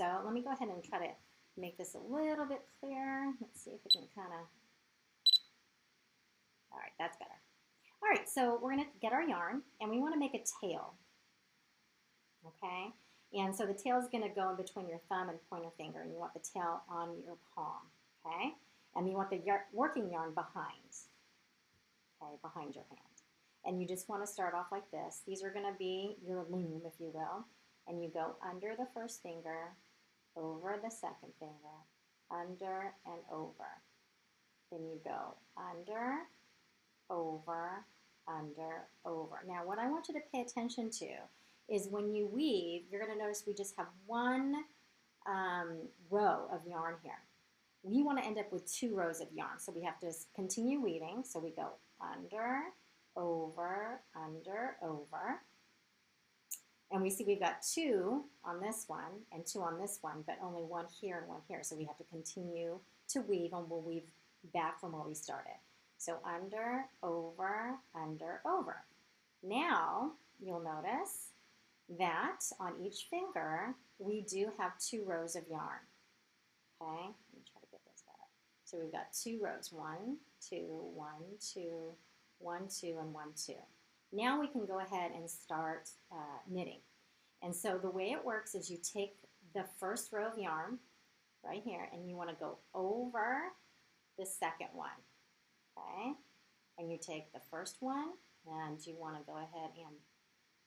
So let me go ahead and try to make this a little bit clearer. Let's see if we can kind of, all right, that's better. All right, so we're gonna get our yarn and we wanna make a tail, okay? And so the tail is gonna go in between your thumb and pointer finger, and you want the tail on your palm, okay? And you want the working yarn behind, okay, behind your hand. And you just wanna start off like this. These are gonna be your loom, if you will. And you go under the first finger, over the second finger, under and over. Then you go under, over, under, over. Now what I want you to pay attention to is when you weave, you're going to notice we just have one row of yarn here. We want to end up with 2 rows of yarn, so we have to continue weaving. So we go under, over, under, over. And we see we've got 2 on this one and 2 on this one, but only 1 here and 1 here. So we have to continue to weave, and we'll weave back from where we started. So under, over, under, over. Now you'll notice that on each finger, we do have 2 rows of yarn. Okay, let me try to get this better. So we've got 2 rows, 1, 2, 1, 2, 1, 2, and 1, 2. Now we can go ahead and start knitting. And so the way it works is you take the first row of yarn right here, and you want to go over the second one, okay? And you take the first one, and you want to go ahead and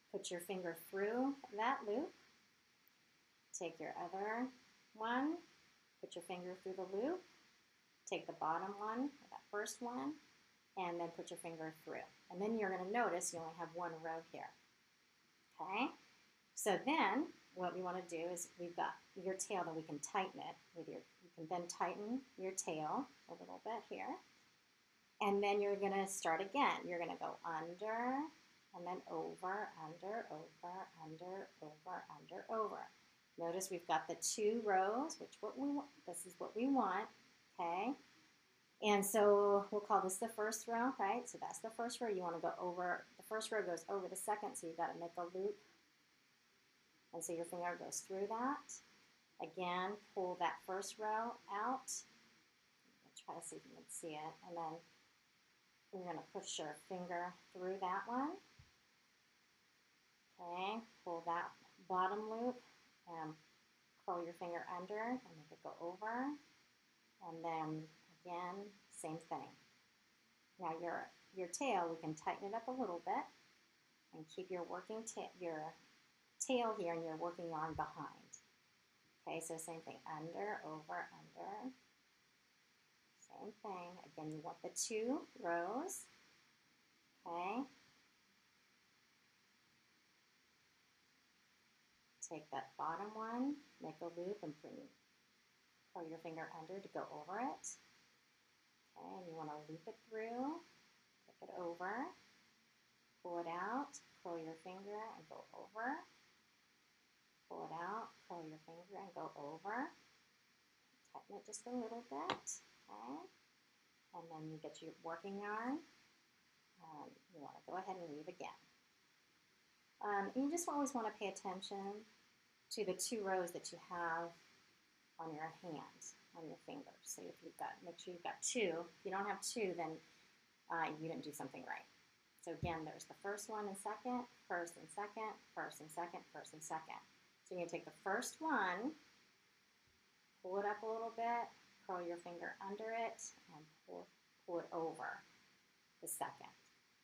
put your finger through that loop. Take your other one, put your finger through the loop, take the bottom one, that first one, and then put your finger through. And then you're going to notice you only have 1 row here, okay? So then what we want to do is we've got your tail that we can tighten it with your, you can then tighten your tail a little bit here. And then you're going to start again. You're going to go under, and then over, under, over, under, over, under, over. Notice we've got the 2 rows, which what we want, this is what we want, okay? And so we'll call this the first row, right? So that's the first row. You want to go over, the first row goes over the second, so you've got to make a loop. And so your finger goes through that. Again, pull that first row out. Try to see if you can see it. And then you're going to push your finger through that one. Okay, pull that bottom loop and curl your finger under and make it go over. And then again, same thing. Now your tail, we can tighten it up a little bit and keep your tail here and your working yarn behind. Okay, so same thing, under, over, under. Same thing. Again, you want the 2 rows. Okay. Take that bottom one, make a loop, and curl your finger under to go over it. Okay, and you want to loop it through, take it over, pull it out, curl your finger, and go over. Pull it out, curl your finger, and go over. Tighten it just a little bit, okay? And then you get your working yarn. You want to go ahead and weave again. You just always want to pay attention to the 2 rows that you have on your hands, on your fingers. So if you've got, make sure you've got 2. If you don't have 2, then you didn't do something right. So again, there's the first one and second, first and second, first and second, first and second. So you're going to take the first one, pull it up a little bit, curl your finger under it, and pull it over the second.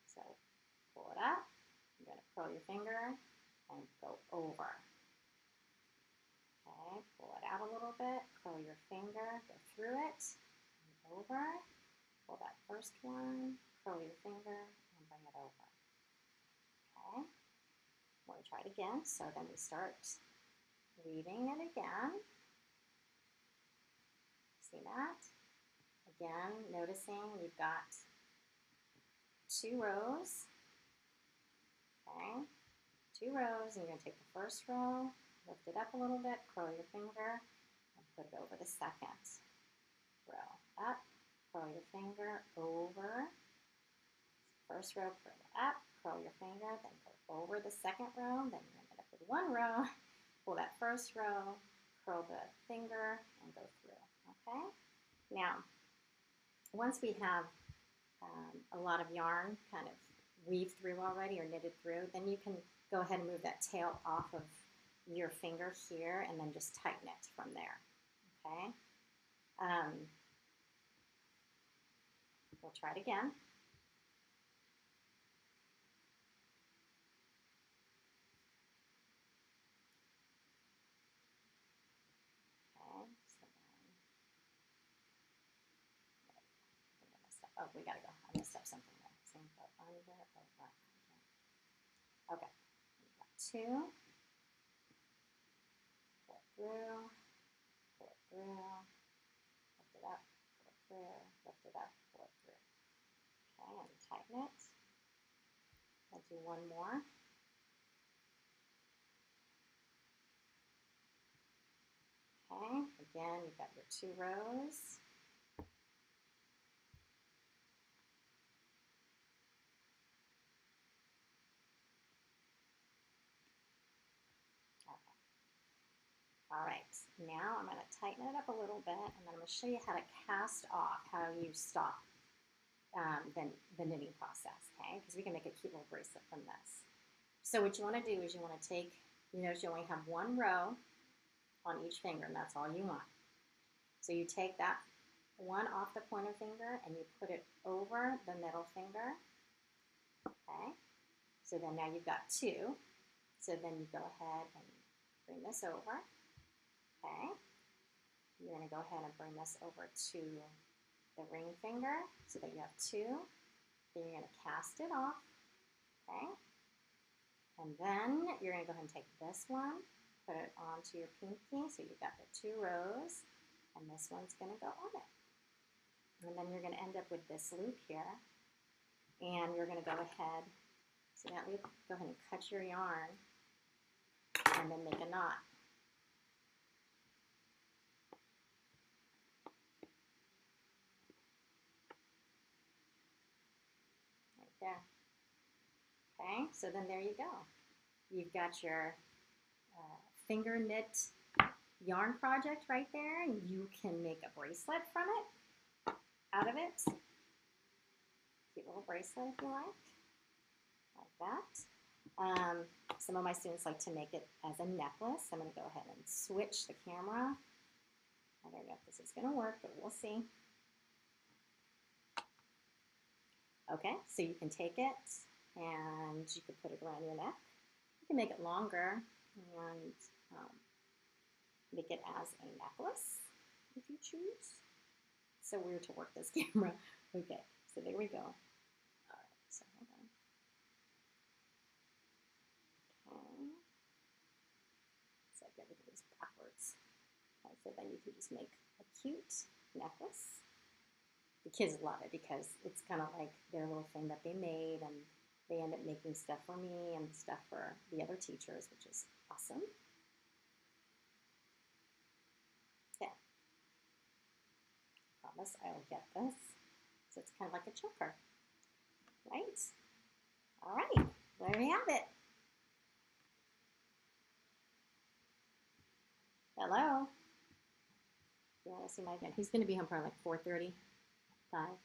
So pull it up, you're going to curl your finger and go over. Okay, pull it out a little bit, curl your finger, go through it, and over. Pull that first one, curl your finger, and bring it over. Okay, we'll try it again. So then we start weaving it again. See that? Again, noticing we've got 2 rows. Okay, 2 rows, and you're going to take the first row, lift it up a little bit, curl your finger, and put it over the second row. Up, curl your finger, over. First row, curl it up, curl your finger, then go over the second row, then you're going to end up with 1 row. Pull that first row, curl the finger and go through, okay? Now, once we have a lot of yarn kind of weaved through already or knitted through, then you can go ahead and move that tail off of your finger here and then just tighten it from there, okay? We'll try it again. Okay, so then, oh, we gotta go. I messed up something there. Same go under, over, under. Okay, we've got 2. Pull it through, pull it through, lift it up, pull it through, lift it up, pull it through. Okay, and tighten it. I'll do one more. Okay, again, you've got your 2 rows. Okay. All right, now I'm going to tighten it up a little bit, and then I'm going to show you how to cast off, how you stop the knitting process, okay? Because we can make a cute little bracelet from this. So what you want to do is you want to take, you notice you only have 1 row on each finger, and that's all you want. So you take that one off the pointer finger and you put it over the middle finger, okay? So then now you've got 2. So then you go ahead and bring this over, okay? You're going to go ahead and bring this over to the ring finger so that you have 2. Then you're going to cast it off, okay? And then you're going to go ahead and take this one, put it onto your pinky, so you've got the 2 rows, and this one's going to go on it. And then you're going to end up with this loop here, and you're going to go ahead, so that loop, go ahead and cut your yarn, and then make a knot. Right there. Okay, so then there you go. You've got your finger knit yarn project right there, and you can make a bracelet from it, out of it. Cute little bracelet if you like that. Some of my students like to make it as a necklace. I'm going to go ahead and switch the camera. I don't know if this is going to work, but we'll see. Okay, so you can take it and you can put it around your neck. You can make it longer and make it as a necklace if you choose. It's so weird to work this camera. Okay, so there we go. All right, so hold on. Okay. It's like everything's backwards. Okay, so then you can just make a cute necklace. The kids love it because it's kind of like their little thing that they made, and they end up making stuff for me and stuff for the other teachers, which is awesome. Yeah. I promise I'll get this. So it's kind of like a choker, right? All right, there we have it. Hello. You want to see my again? He's going to be home probably like 4:30, 5.